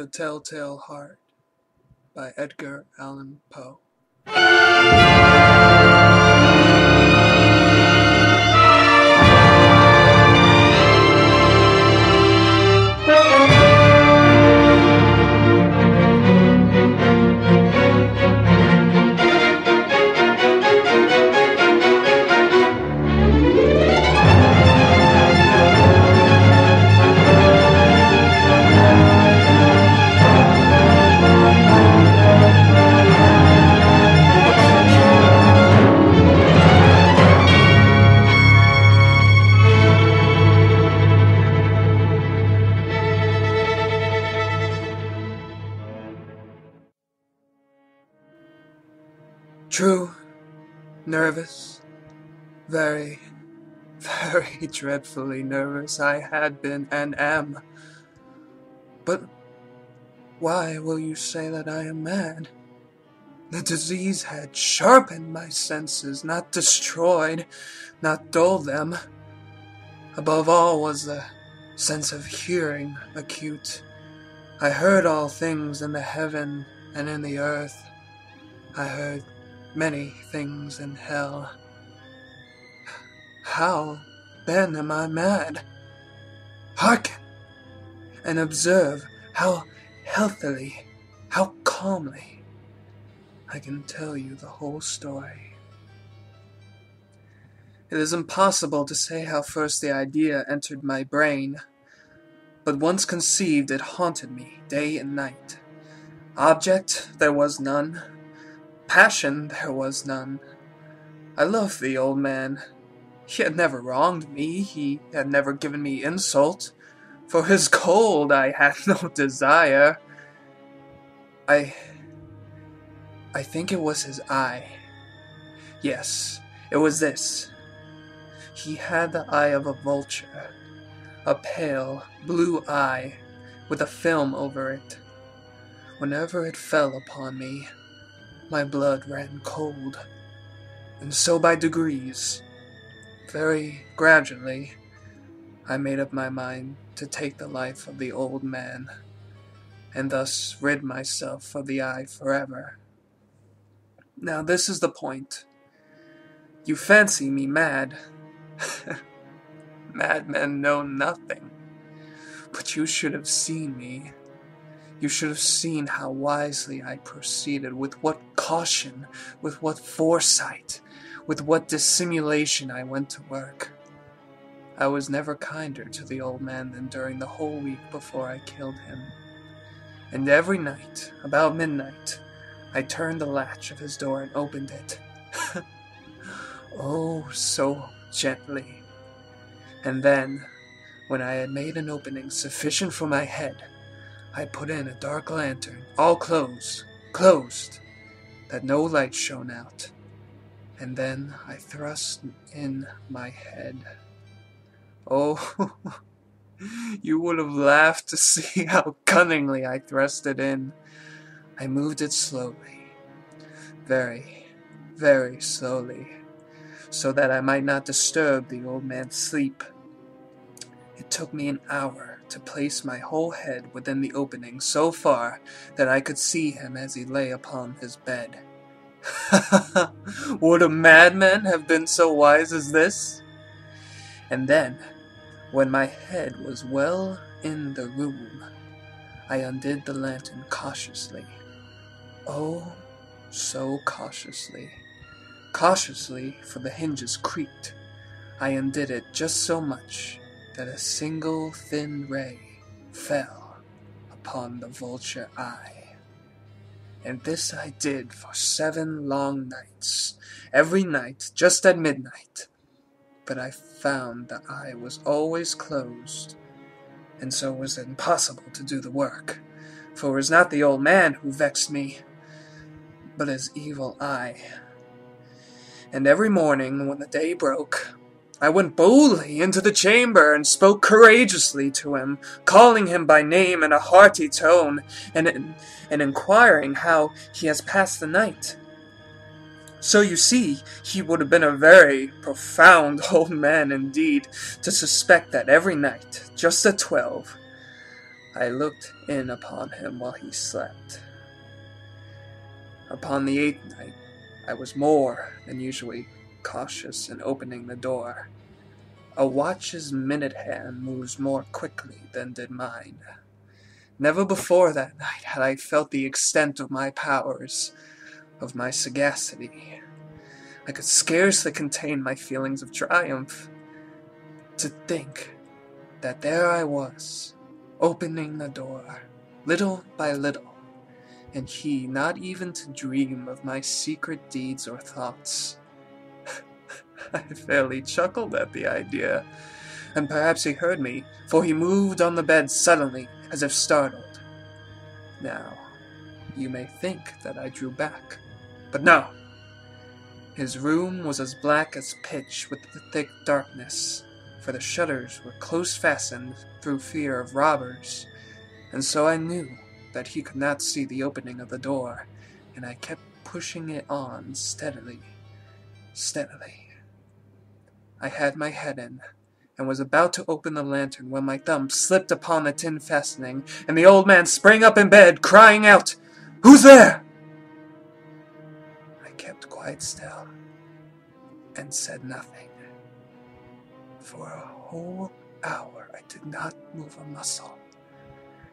The Telltale Heart by Edgar Allan Poe. True, nervous, very, very dreadfully nervous I had been and am. But why will you say that I am mad? The disease had sharpened my senses, not destroyed, not dulled them. Above all was the sense of hearing acute. I heard all things in the heaven and in the earth. I heard many things in hell. How, then, am I mad? Hearken, and observe how healthily, how calmly I can tell you the whole story. It is impossible to say how first the idea entered my brain, but once conceived it haunted me day and night. Object there was none. Passion there was none. I loved the old man. He had never wronged me. He had never given me insult. For his gold I had no desire. I think it was his eye. Yes, it was this. He had the eye of a vulture, a pale blue eye with a film over it. Whenever it fell upon me, my blood ran cold, and so by degrees, very gradually, I made up my mind to take the life of the old man, and thus rid myself of the eye forever. Now this is the point. You fancy me mad. Madmen know nothing, but you should have seen me. You should have seen how wisely I proceeded, with what caution, with what foresight, with what dissimulation I went to work. I was never kinder to the old man than during the whole week before I killed him. And every night, about midnight, I turned the latch of his door and opened it. Oh, so gently. And then, when I had made an opening sufficient for my head, I put in a dark lantern, all closed, that no light shone out, and then I thrust in my head. Oh, you would have laughed to see how cunningly I thrust it in. I moved it slowly, very, very slowly, so that I might not disturb the old man's sleep. It took me an hour to place my whole head within the opening so far that I could see him as he lay upon his bed. Would a madman have been so wise as this? And then, when my head was well in the room, I undid the lantern cautiously. Oh, so cautiously. Cautiously, for the hinges creaked. I undid it just so much that a single thin ray fell upon the vulture eye. And this I did for 7 long nights, every night just at midnight. But I found the eye was always closed, and so it was impossible to do the work, for it was not the old man who vexed me, but his evil eye. And every morning when the day broke, I went boldly into the chamber and spoke courageously to him, calling him by name in a hearty tone, and inquiring how he has passed the night. So you see, he would have been a very profound old man indeed to suspect that every night, just at 12, I looked in upon him while he slept. Upon the 8th night, I was more than usually cautious in opening the door. A watch's minute hand moves more quickly than did mine. Never before that night had I felt the extent of my powers, of my sagacity. I could scarcely contain my feelings of triumph. To think that there I was, opening the door, little by little, and he not even to dream of my secret deeds or thoughts. I fairly chuckled at the idea, and perhaps he heard me, for he moved on the bed suddenly, as if startled. Now, you may think that I drew back, but no! His room was as black as pitch with the thick darkness, for the shutters were close fastened through fear of robbers, and so I knew that he could not see the opening of the door, and I kept pushing it on steadily. I had my head in, and was about to open the lantern when my thumb slipped upon the tin fastening, and the old man sprang up in bed, crying out, "Who's there?" I kept quite still, and said nothing. For a whole hour I did not move a muscle,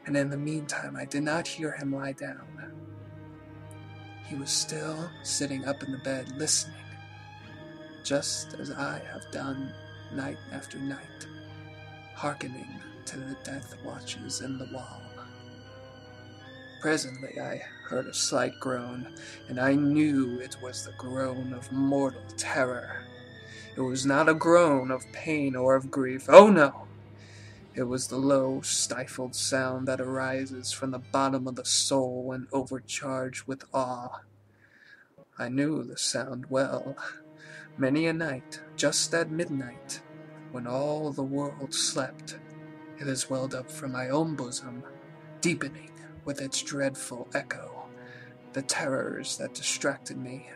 and in the meantime I did not hear him lie down. He was still sitting up in the bed, listening, just as I have done night after night, hearkening to the death watches in the wall. Presently I heard a slight groan, and I knew it was the groan of mortal terror. It was not a groan of pain or of grief. Oh no! It was the low, stifled sound that arises from the bottom of the soul when overcharged with awe. I knew the sound well. Many a night, just at midnight, when all the world slept, it has welled up from my own bosom, deepening with its dreadful echo the terrors that distracted me.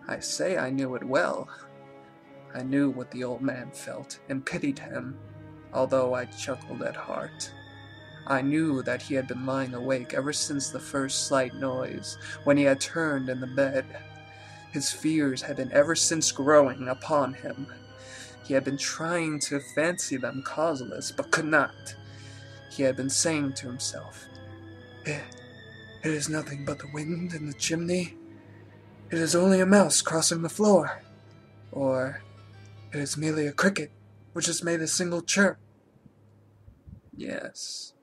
I say I knew it well. I knew what the old man felt, and pitied him, although I chuckled at heart. I knew that he had been lying awake ever since the first slight noise, when he had turned in the bed. His fears had been ever since growing upon him. He had been trying to fancy them causeless, but could not. He had been saying to himself, It is nothing but the wind in the chimney. It is only a mouse crossing the floor. Or, it is merely a cricket which has made a single chirp. Yes,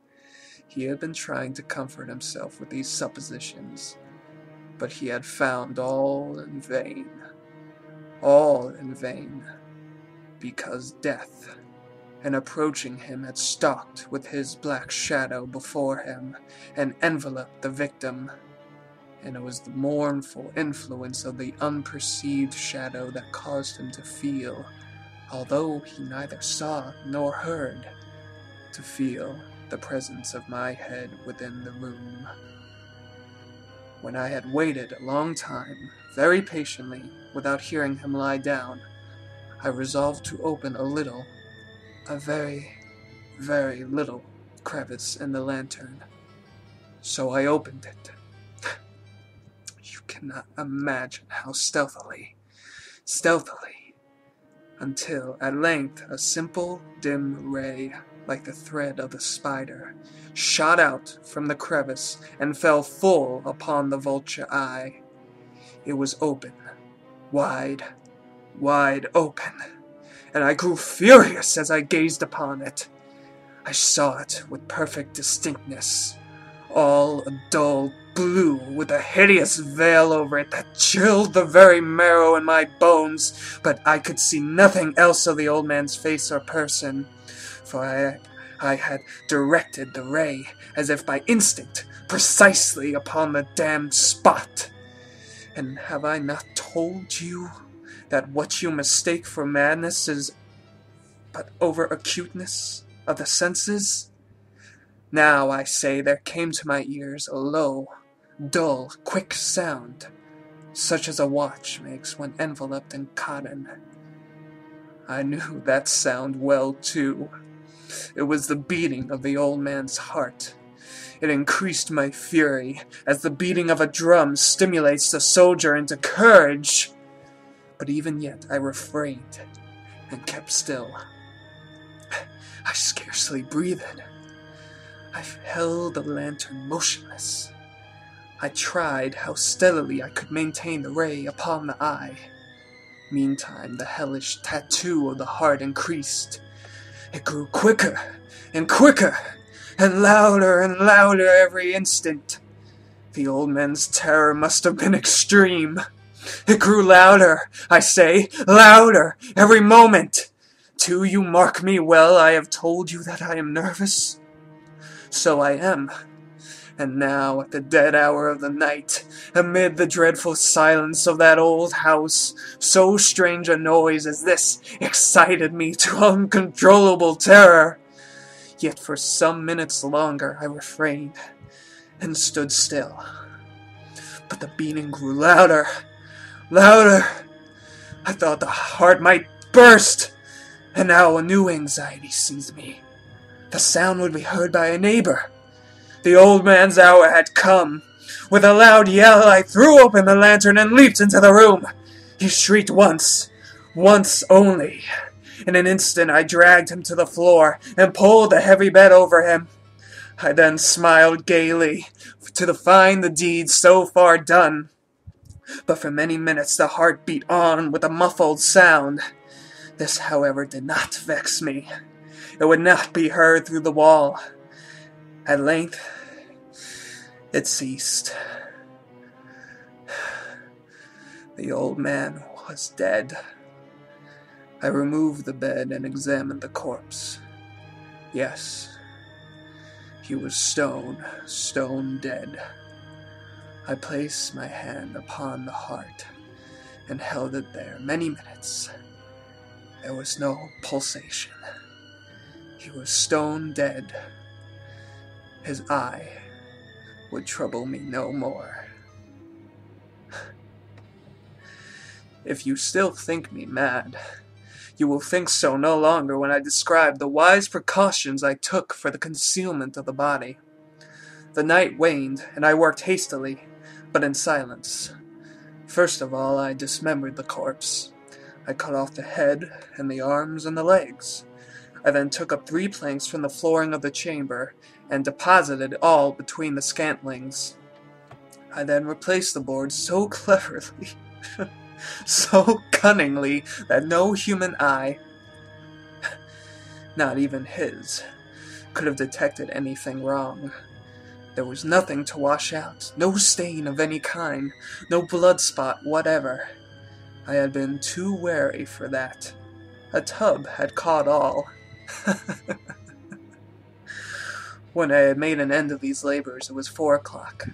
he had been trying to comfort himself with these suppositions, but he had found all in vain, because death, in approaching him, had stalked with his black shadow before him, and enveloped the victim, and it was the mournful influence of the unperceived shadow that caused him to feel, although he neither saw nor heard, to feel the presence of my head within the room. When I had waited a long time, very patiently, without hearing him lie down, I resolved to open a very, very little crevice in the lantern. So I opened it. You cannot imagine how stealthily, until at length a simple, dim ray, like the thread of the spider, shot out from the crevice and fell full upon the vulture eye. It was open, wide open, and I grew furious as I gazed upon it. I saw it with perfect distinctness, all a dull blue with a hideous veil over it that chilled the very marrow in my bones, but I could see nothing else of the old man's face or person, for I had directed the ray, as if by instinct, precisely upon the damned spot. And have I not told you that what you mistake for madness is but over-acuteness of the senses? Now, I say, there came to my ears a low, dull, quick sound, such as a watch makes when enveloped in cotton. I knew that sound well, too. It was the beating of the old man's heart. It increased my fury, as the beating of a drum stimulates the soldier into courage. But even yet I refrained and kept still. I scarcely breathed. I held the lantern motionless. I tried how steadily I could maintain the ray upon the eye. Meantime, the hellish tattoo of the heart increased. It grew quicker and quicker, and louder every instant. The old man's terror must have been extreme. It grew louder, I say, louder, every moment. Do you mark me well? I have told you that I am nervous. So I am. And now, at the dead hour of the night, amid the dreadful silence of that old house, so strange a noise as this excited me to uncontrollable terror. Yet for some minutes longer I refrained and stood still. But the beating grew louder. I thought the heart might burst, and now a new anxiety seized me. The sound would be heard by a neighbor. The old man's hour had come. With a loud yell, I threw open the lantern and leaped into the room. He shrieked once only. In an instant, I dragged him to the floor and pulled the heavy bed over him. I then smiled gaily to find the deed so far done. But for many minutes the heart beat on with a muffled sound. This, however, did not vex me. It would not be heard through the wall. At length, it ceased. The old man was dead. I removed the bed and examined the corpse. Yes, he was stone dead. I placed my hand upon the heart and held it there many minutes. There was no pulsation. He was stone dead. His eye would trouble me no more. If you still think me mad, you will think so no longer when I describe the wise precautions I took for the concealment of the body. The night waned, and I worked hastily, but in silence. First of all, I dismembered the corpse. I cut off the head, and the arms, and the legs. I then took up 3 planks from the flooring of the chamber, and deposited all between the scantlings. I then replaced the boards so cleverly, so cunningly, that no human eye, not even his, could have detected anything wrong. There was nothing to wash out, no stain of any kind, no blood spot whatever. I had been too wary for that. A tub had caught all. When I had made an end of these labors, it was 4 o'clock,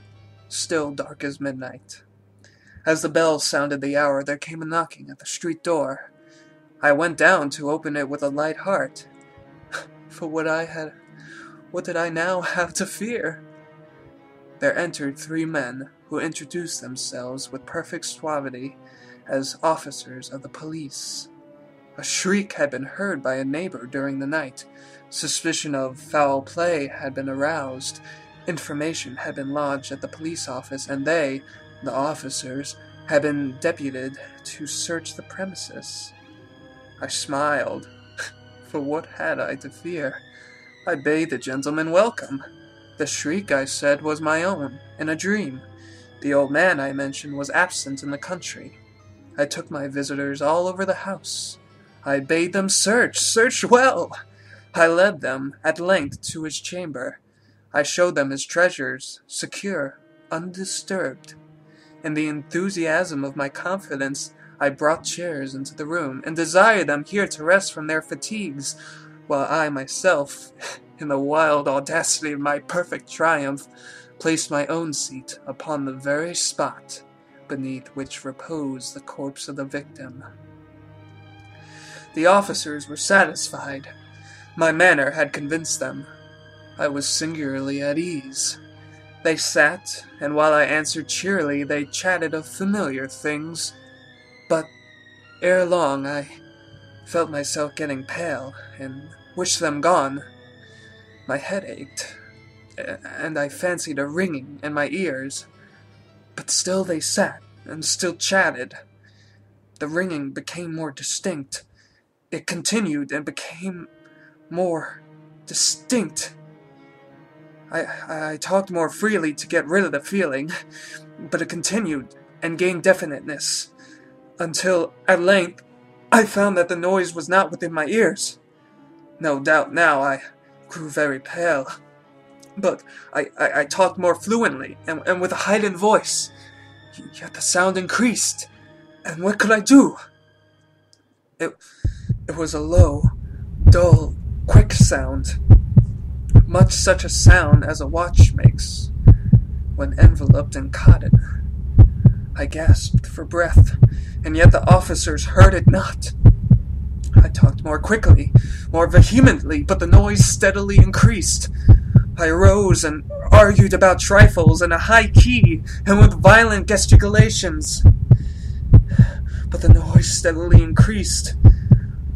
still dark as midnight. As the bells sounded the hour, there came a knocking at the street door. I went down to open it with a light heart. For what did I now have to fear? There entered 3 men, who introduced themselves with perfect suavity as officers of the police. A shriek had been heard by a neighbor during the night. Suspicion of foul play had been aroused. Information had been lodged at the police office, and they, the officers, had been deputed to search the premises. I smiled, for what had I to fear? I bade the gentleman welcome. The shriek, I said, was my own, in a dream. The old man, I mentioned, was absent in the country. I took my visitors all over the house. I bade them search well. I led them, at length, to his chamber. I showed them his treasures, secure, undisturbed. In the enthusiasm of my confidence, I brought chairs into the room, and desired them here to rest from their fatigues, while I myself, in the wild audacity of my perfect triumph, placed my own seat upon the very spot beneath which reposed the corpse of the victim. The officers were satisfied. My manner had convinced them. I was singularly at ease. They sat, and while I answered cheerily, they chatted of familiar things. But ere long I felt myself getting pale, and wish them gone. My head ached, and I fancied a ringing in my ears. But still they sat, and still chatted. The ringing became more distinct. It continued and became more distinct. I talked more freely to get rid of the feeling, but it continued and gained definiteness, until, at length, I found that the noise was not within my ears. No doubt now I grew very pale, but I talked more fluently and with a heightened voice, yet the sound increased, and what could I do? It was a low, dull, quick sound, much such a sound as a watch makes when enveloped in cotton. I gasped for breath, and yet the officers heard it not. I talked more quickly, more vehemently, but the noise steadily increased. I rose and argued about trifles in a high key and with violent gesticulations. But the noise steadily increased.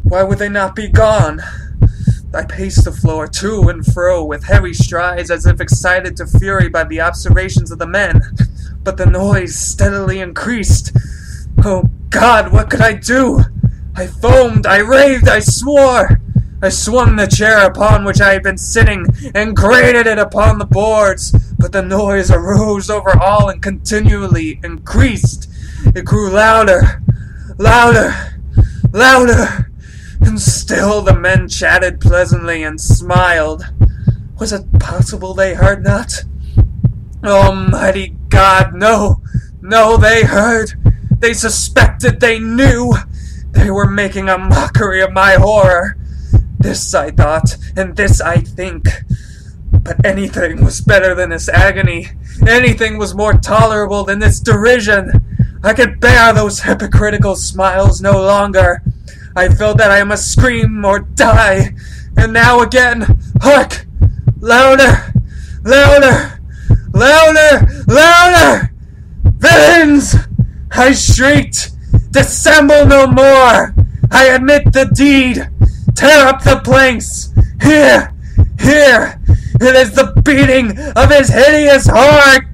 Why would they not be gone? I paced the floor to and fro with heavy strides as if excited to fury by the observations of the men. But the noise steadily increased. Oh God, what could I do? I foamed, I raved, I swore. I swung the chair upon which I had been sitting and grated it upon the boards, but the noise arose over all and continually increased. It grew louder, louder, louder, and still the men chatted pleasantly and smiled. Was it possible they heard not? Almighty God, no, no, they heard. They suspected, they knew. They were making a mockery of my horror. This I thought, and this I think. But anything was better than this agony. Anything was more tolerable than this derision. I could bear those hypocritical smiles no longer. I felt that I must scream or die. And now again, hark! Louder! Louder! Louder! Louder! Villains! I shrieked. Dissemble no more! I admit the deed! Tear up the planks! Here! Here! It is the beating of his hideous heart!